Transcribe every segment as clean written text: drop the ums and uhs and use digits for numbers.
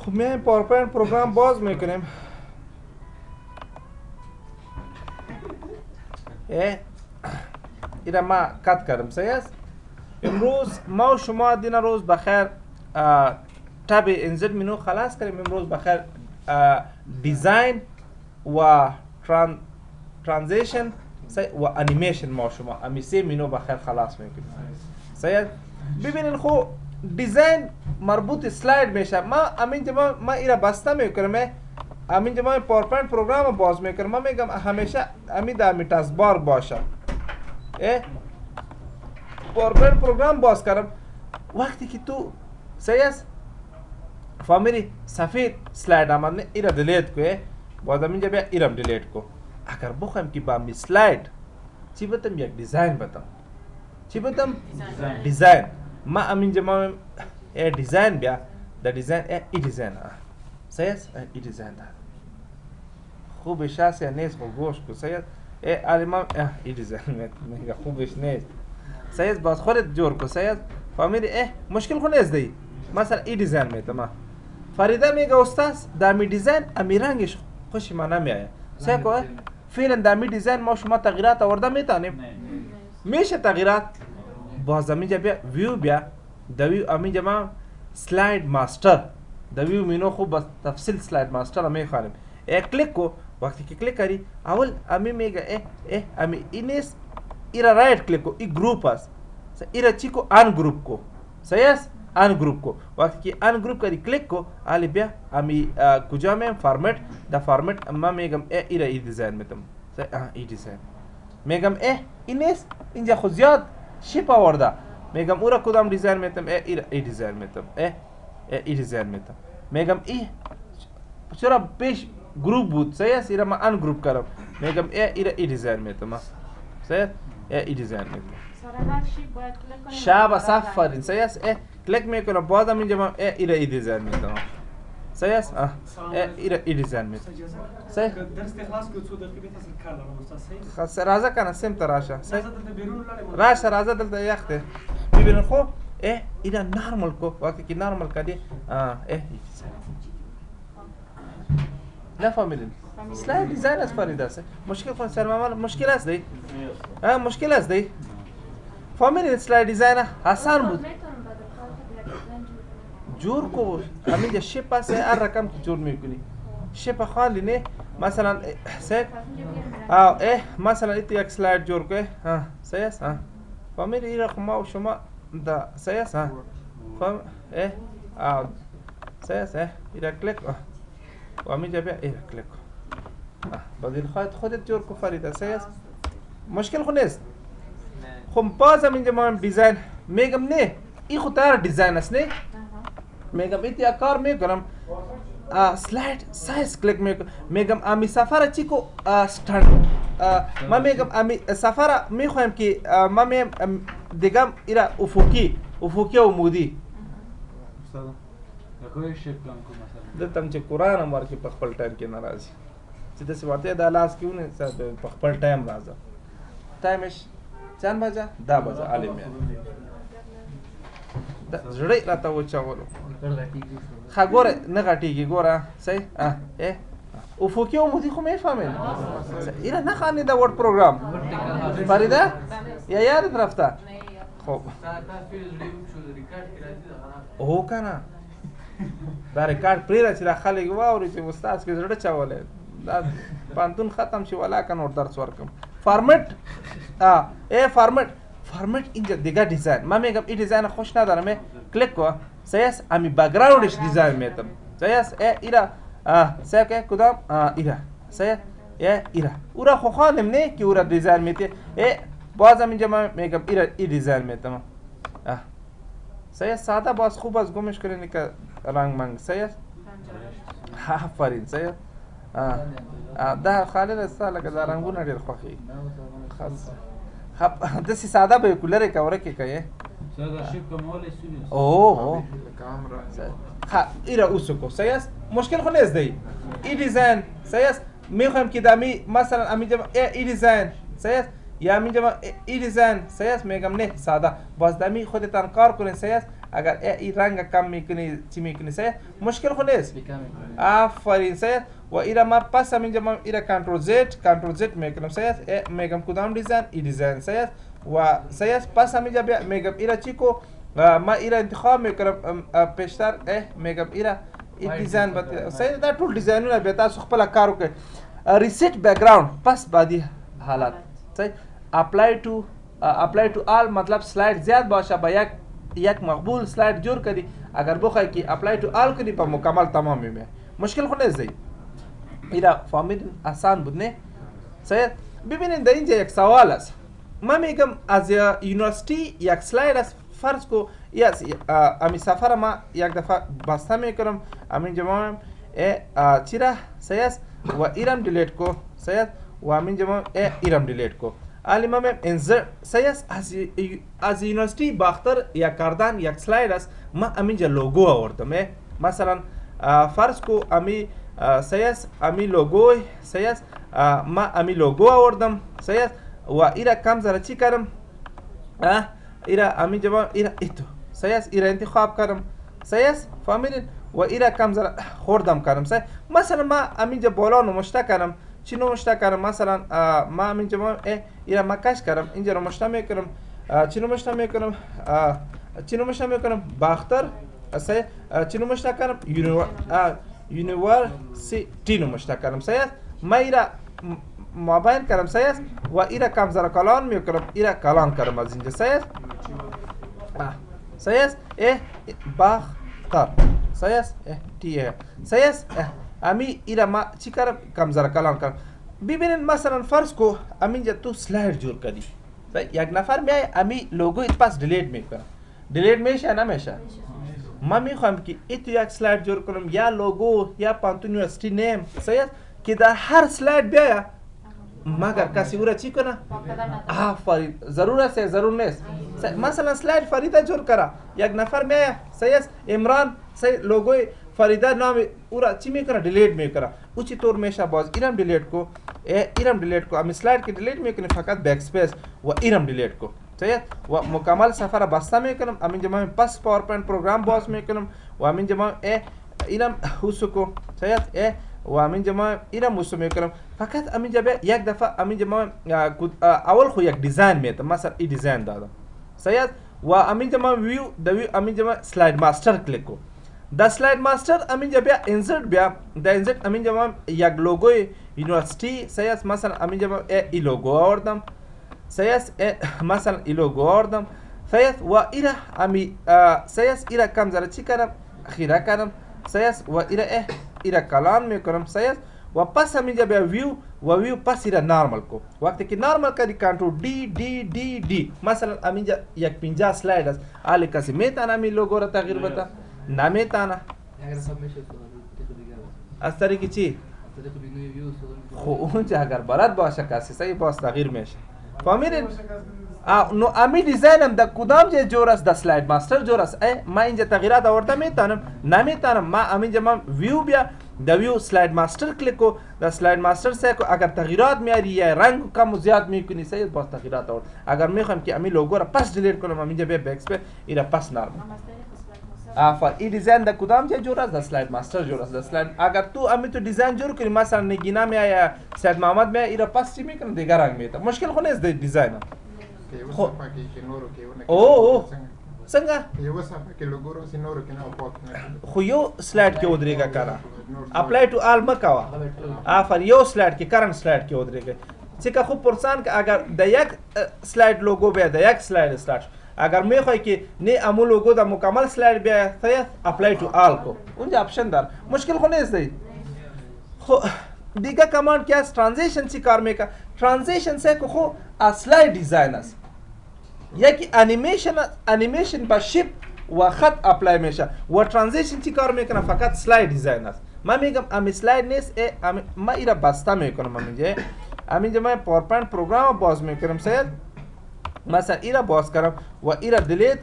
خب میایم پاورپاینت پروگرام باز میکنیم. اینا ما کات کردم. صحیح است. امروز ما و شما دینا روز بخیر تب انزل منو خلاص کردیم. امروز بخیر دیزاین و ترانزیشن و انیمیشن ما شما امی سه منو بخیر خلاص میکنیم. صحیح. ببینین خو دیزاین مربوط اسلاید میشه. ما امین جمع ما اینا بسته میکنم. امین جمع پاورپاینت پروگرام باز میکنم. ما میگم همیشه امین در تاسک بار باشه. پاورپاینت پروگرام باز کردم وقتی که تو صحیح است فهمیدی سفید سلاید آمد نه اینا دیلیت کو. باز امینجا بیا ایرم دیلیت کو. اگر بخوایم که با می سلاید چی بتم یک دیزاین بتم. چی بتم دیزاین. ما امینجا ما دیزاین بیا در دیزاین ای دیزاین صحیح است. ای دیزاین دار خوبش هست یا نیست خو گوش کو. صحیح است. علی ما ای دیزاین میگه خوبش نیست. صحیح است. باز خودت جور کو. صحیح است. فهمیدی مشکل خو نیست دی. مثلا ای دیزاین میتم. فریده میگه استاد در می دیزاین امی رنگش خوشی ما نمیایه. صحیح کو. فعلا در می دیزاین ما شما تغییرات آورده میتونیم. میشه تغییرات. باز امینجا بیا ویو بیا دویو امینجا ما سلاید ماستر دویو مینو خوب با تفصیل سلاید ماستر میخوانیم. کلیک کو. وقتی که کلیک کردی اول امی میگه امی اینس ایرا رایت کلیک کو. ای گروپ است. ایرا چی کو ان گروپ کو. صحیح است. ان گروپ کو. وقتی که ان گروپ کردی کلیک کو علی بیا امی کجا میم فارمت دا فارمت ما میگم ایرا ای دیزاین میتم. ای دیزاین میگم اینس اینجا خود زیاد شیپ آورده. میگم اورا کدام دیزاین میتم. ایرا ای دیزاین میتم. ای دیزاین میتم. میگم چرا پیش گروپ بود. صحیح است. ایرا ما ان گروپ کردم. میگم ایرا ای دیزاین میتم. صحیح. ای دیزاین میتم. شاب سفرین. صحیح است. کلیک میکنم بازم اینجا ما ایرا ای دیزاین میتم. صحیح است. ایرا ای دیزاین میتم. صحیح. درس خلاص کو 2 دقیقه تاثیر کار دارم استاد. صحیح. خاص رازه کنه سمت راشه. صحیح. راشه رازه دلته یخته. ببینید خو اینا نرمال کو. وقتی که نرمال کردی نفهمیدین. سلاید دیزاین از فرید است. مشکل خود سرمامال مشکل است دی. مشکل است دی. فهمیدین سلاید دیزاین آسان بود. جور کو. همین شیپ است هر رقم جور میکنی. شیپ خالی نه مثلا سه مثلا ایت یک سلاید جور که صحیح است. فهمیدی این رقم ما و شما دا صحیح است. فهم صحیح است. ایرا کلیک و همینجا بیا ایرا کلیک بدیل خودت جور کو فریده. صحیح است. مشکل خو نیست. خب باز همینجا ما دیزاین میگم نه این خود تر دیزاین است نه. میگم ایت یا کار میکنم سلاید سایز کلیک میگم امی سفر چی کو استاند. ما میگم امی سفر میخوایم که ما میم دیگه ایرا افقی عمودی. استاد کوئی شیپ کام کو مثلا دلته چې قران امر کې په خپل ټایم کې ناراضي چې د سیواته د لاس کېونه په خپل ټایم راځه. ټایمش چند بجه 10 بجه عالم زړی راته وچاولو خګوره نه غټیږي ګوره. صحیح. افقی عمودی خو میفهمین. اینا نه خانی دا ورد پروگرام فریده یا یادت رفته. خب او کنه دا ریکارد پری را چې دا خلک واوري چې استاد کې زړه چاوله دا پانتون ختم شي ولا کنه درس ورکم. فارمت فارمت اینجا دیگه دیزاین. من میگم این دیزاین خوش ندارم. کلیک کو. صحیح است. امی بک‌گراندش دیزاین میتم. صحیح است. ایرا صحیح که کدام ایرا صحیح ایرا اورا خو خانم نه که اورا دیزاین میته. بازم اینجا من میگم ایرا ای دیزاین میتم. صحیح. ساده باز خوب از گمش کنین که رنگ منگ. صحیح. آفرین. صحیح. دا خالد استاله که دا رنگونه ډیر خوخي. خاص خب دسی ساده به کولر کاوره کې کوي. ساده شیپ کومول استودیو. اوه کامرا. ها ایرا اوسکو. صحیح. مشکل خو نیست دی. ای دیزاین. صحیح. میخوایم که دمی مثلا امینجا ای دیزاین. صحیح. یا امینجا ای دیزاین. صحیح. میگم نه ساده باز دمی خودتان کار کنین. صحیح. اگر این رنگ کم میکنی چی میکنی سید مشکل خود نیست. آفرین سید. و ایرا ما پس همینجا ما ایرا کنترل زد میکنم سید میگم کدام دیزاین ای دیزاین سید و سید پس همینجا میگم ایرا چی کو ما ایرا انتخاب میکنم پیشتر میگم ایرا این دیزاین بده سید دا ټول دیزاینونه به تاسو خپل کار وکړئ. ریسیت بیکگراوند پس بعدی حالات سید اپلای تو آل مطلب سلاید زیاد باشه با یک مقبول سلاید جور کردی اگر بخوای که اپلای تو آل کنی با مکمل تمام میشه مشکل خود نیست. ایرا فهمیدن آسان بود نه سید. ببینید در اینجا یک سوال است. من میگم از یونیورسیتی یک سلاید است فرض کو امی سفر ما یک دفعه بسته میکنم امین جماعم چرا سید و ایرم دیلیت کو سید و امین جماعم ایرم دیلیت کو علی ما انزر سید از یونیورسیتی باختر یک کردن یک سلاید است. ما امینجا لوگو آوردم مثلا فرض کو امی سید امی لوگو سید ما امی لوگو آوردم سید و ایرا کم زره چی کردم ایرا امی جواب ایرا ایتو سید ایرا انتخاب کردم سید فهمیدین و ایرا کم زره خوردم کردم سید. مثلا ما امینجا بالا نمشته کردم چی نمشته کردم مثلا ما امینجا ایرا ما کش کردم اینجا نمشته میکنم چی نمشته میکنم باختر سید چی نمشته کردم یونیورسیتی نمشته کردم سید. ما ایرا مابین کردم سید و ایرا کم زره کلان میکنم ایرا کلان کردم از اینجا سید سید باختر سید تی سید امی ایرا ما چی کردم کم زره کلان کردم. ببینید مثلا فرض کو امینجا تو سلاید جور کردی یک نفر میای امی لوگو ایت پاس دیلیت میکنم دیلیت میشه نمیشه. ما میخوام که ایتو یک سلاید جور کنم یا لوگو یا پانتون یونیورسیتی نیم سید که در هر سلاید بیاید مگر کسی او را چی کنه آفرین ضرور است ضرور نیست. مثلا سلاید فریده جور کرا یک نفر میاید سید عمران سید لوگوی فریده نام او را چی میکنه دیلیت میکنه او چی طور میشه باز ایرم دیلیت کو امی سلاید که دیلیت میکنه فقط بک اسپیس و ایرم دیلیت کو سید و مکمل سفر بسته میکنم. امینجا من پس پاورپاینت پروگرام باز میکنم و امینجا من اینم حسو کو سید و امینجا من اینم حسو میکنم. فقط امینجا یک دفعه امینجا من اول خو یک دیزاین میتم مثلا این دیزاین دادم سید و امینجا من ویو امینجا من سلاید ماستر کلیک کو دا سلاید ماستر امینجا انسرت دا انسرت امینجا من یک لوگوی یونیورسیتی سید مثلا امینجا من ای لوگو آوردم سید مثلا ای لوگو آوردم سید و ایرا امی سید ایرا کم زره چی کردم خیره کردم سید و ایرا کلان میکنم سید و پس همینجا بیا ویو پس ایرا نارمل کو وقتی که نارمل کردی کنترل دی مثلا همینجا یک 50 سلاید است حالی کسی میتونه امی لوگو را تغییر بده نمیتونه از طریق چی خو اونجا اگر بلد باشه کسی سعی باز تغییر میشه فهمیدین. نو امی دیزاینم در کدام جای جور است؟ در سلاید ماستر جور است. ما اینجا تغییرات آورده میتونم نمیتونم. ما همینجا من ویو بیا در ویو سلاید ماستر کلیک کو در سلاید ماستر سه کو اگر تغییرات میاری یا رنگ کم و زیاد میکنی سه باز تغییرات آورد. اگر میخوام که امی لوگو را پس دیلیت کنم همینجا بیا بکس په ایرا پس نرم این دیزاین در کدام جای جور است؟ در سلاید ماستر جور است. در سلاید اگر تو امی تو دیزاین جور کنی مثلا نگینا میای سید محمد میای ایرا پس چی میکنه دیگر رنگ میته مشکل خو نیست دیزاین خو اوه څنګه یو صفحه کې لوګو سي نور کې نه پاک نه خو یو سلاید کې ودرېګه کنه اپلای ټو آل مکوا افر یو سلاید کې کرنٹ سلاید کې ودرېګه چې خو پرسان که اگر د یک سلاید لوگو بیا د یک سلاید استارت اگر میخوای که نه امو لوگو د مکمل سلاید بیا ته اپلای ټو آل کو اونجا آپشن دار مشکل خو نیست دی خو دیگه کماند که از ترانزیشن چی کار میکنه ترانزیشن سه که خو سلاید دیزاین است یکی انیمیشن با شیپ و خط اپلای میشه و ترانزیشن چی کار میکنه فقط سلاید دیزاین است. من میگم امی سلاید نیست ما ایرا بسته میکنم همینجا من پاورپاینت پروگرام باز میکنم سید مثلا ایرا باز کردم و ایرا دیلیت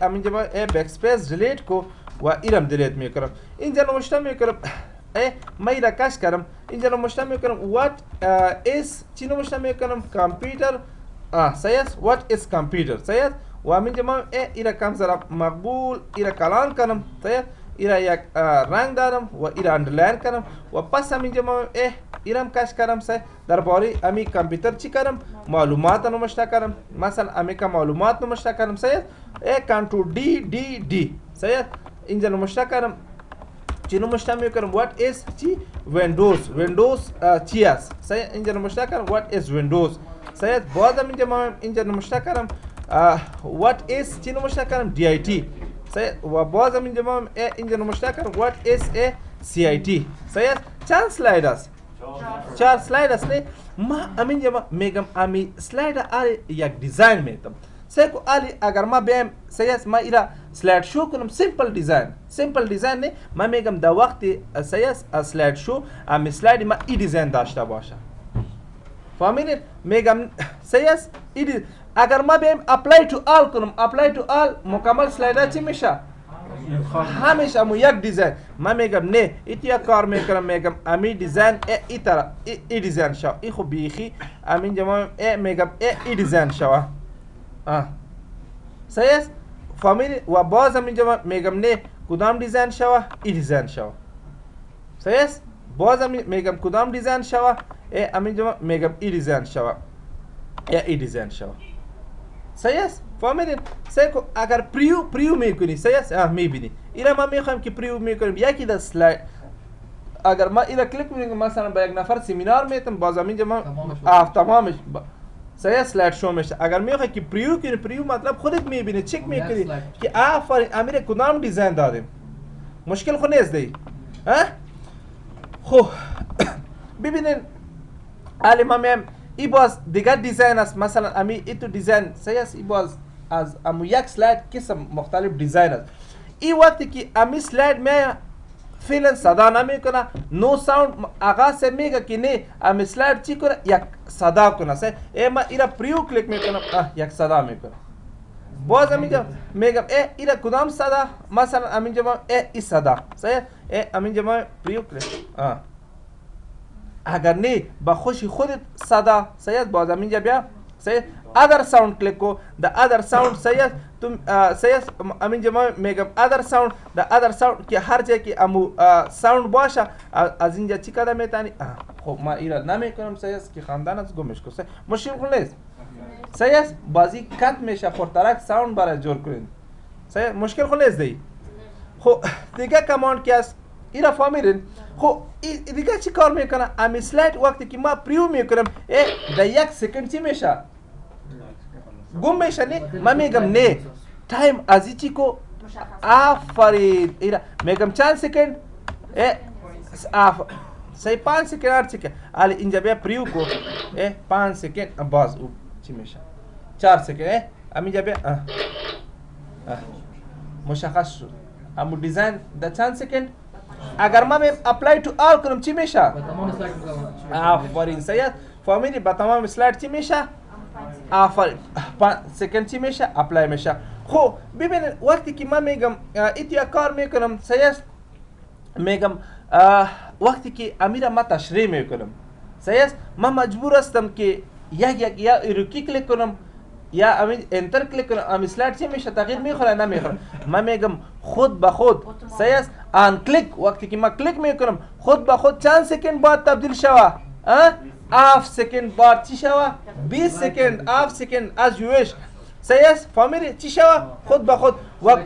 همینجا من بک اسپیس دیلیت کو و ایرم دیلیت میکنم اینجا نوشته میکنم ما ایرا کش کردم اینجا نوشته میکنم what is چی نوشته میکنم کامپیوتر سید what is computer سید و همینجا ما ایره کم ذره مقبول ایره کلان کنم تاید ایره یک رنگ دارم و ایره اندرلاین کنم و پس همینجا ما ایرم کش کردم سه درباره امی کامپیوتر چی کردم معلومات نوشته کردم مثلا امی که معلومات نوشته کردم سید کنترل دی سید اینجا نوشته کردم چی نوشته میکنم what is چی ویندوز چی است سید اینجا نوشته کردم what is ویندوز سید بعد اینجا ما اینجا نوشته کردم what is چی نوشته کردم dit سید و باز اینجا ما اینجا نوشته کردم what is a cit سید چند سلاید است 4 سلاید است نه ما اینجا میگم امی سلاید آره یک دیزاین میتم سیکو آلی اگر ما بیم سیاس ما ایرا سلاید شو کنم سیمپل دیزاین نه ما میگم در وقت سیاس سلاید شو امی سلاید ما ای دیزاین داشته باشه فهمیدید میگم سیاس ای اگر ما بیم اپلای تو آل کنم اپلای تو آل مکمل سلاید چی میشه همیشه امو یک دیزاین ما میگم نه ایتیا کار میکنم میگم امی دیزاین ای طرح ای دیزاین شو ای خو بیخی امین جمع میگم ای دیزاین شو سیاس فهمیدی و باز هم اینجا میگم نه کدام دیزاین شوه ای دیزاین شوه سیاس باز هم میگم کدام دیزاین شوه اینجا میگم ای دیزاین شوه یا ای دیزاین شوه سیاس فهمیدین سیکو اگر پریو میکنی سیاس میبینی اینا ما میخوایم که پریو میکنیم یکی در سلاید اگر ما اینا کلیک میکنیم مثلا با یک نفر سمینار میتم باز هم اینجا ما تمامش سیاس سلاید شو میشه اگر میخوای که پریو کنی پریو مطلب خودت میبینی چک میکنی که آفرین امیر کدام دیزاین دادیم مشکل خود نیست دی خب ببینین حالا ما میم ای باز دیگر دیزاین است مثلا امی ای تو دیزاین سیاس ای باز از امو یک سلاید قسم مختلف دیزاین است ای وقتی که امی سلاید می فعلا صدا نمیکنه نو ساوند آغاز سے میگه که نه امی سلاید چی کنه یک صدا کنه سه ما ایرا پریو کلیک میکنم یک صدا میکنه باز میگم ایرا کدام صدا مثلا امینجا ما ای صدا سه امینجا ما پریو کلیک اگر نه با خوشی خودت صدا سید باز اینجا بیا سید ادر ساوند کلیک کو د ادر ساوند سید تو سید اینجا ما میگم ادر ساوند د ادر ساوند که هر جایی که امو ساوند باشه از اینجا چی کده میتونی خب ما ایراد نمیکنم سید که خواندن از گمش کو مشکل نیست سید بازی کات میشه پرترک ساوند برای جور کنین سید مشکل خو نیست دی خب دیگه کماند که است اینا فهمیدین خب دیگه چی کار میکنه امی سلاید وقتی که ما پریو میکنم در یک سکند چی میشه گم میشه نه ما میگم نه تایم از چی کو آفرین اینا میگم چند سکند سی 5 سکند هر چی که حالا اینجا بیا پریو کو 5 سکند باز او چی میشه 4 سکند اینجا بیا مشخص شد همو دیزاین در چند سکند اگر ما اپلای تو آل کنم چی میشه آفرین سید فهمیدی با تمام سلاید چی میشه آفرین 5 سکند چی میشه اپلای میشه خب ببینید وقتی که من میگم ایتیا کار میکنم سید میگم وقتی که امیر ما تشریح میکنم سید من مجبور هستم که یک یا ایروکی کلیک کنم یا امین انتر کلیک کنم امی سلاید چی میشه تغییر میخوره نمیخوره من میگم خود به خود سیاس آن کلیک وقتی که من کلیک میکنم خود به خود چند سکند بعد تبدیل شوه 7 سکند بعد چی شوه 20 سکند 7 سکند از یوش سیاس فهمیدی چی شوه خود به خود و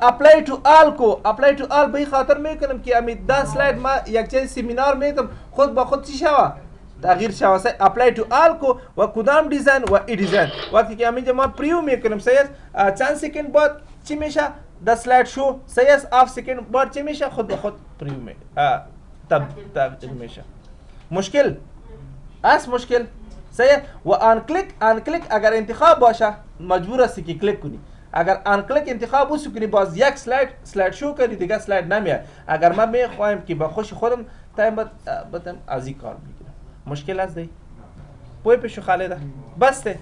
اپلای تو آل کو اپلای تو آل به خاطر میکنم که امی 10 سلاید ما یک چیز سمینار میدم خود به خود چی شوه تغییر شوه سه اپلای تو آل کو و کدام دیزاین و ای دیزاین وقتی که همینجا ما پریو میکنم سیاس چند سکند بعد چی میشه 10 سلاید شو سیاس 7 سکند بعد چی میشه خود به خود پریو میشه تبدیل میشه مشکل مشکل سیاس و آن کلیک اگر انتخاب باشه مجبور هستی که کلیک کنی اگر آن کلیک انتخاب بوسو کنی باز یک سلاید شو کنی دیگه سلاید نمیاد اگر ما میخوایم که با خوش خودم تایم بدم از این کار بگیرم مشکل است دی پوی پیشو خاله ده بسته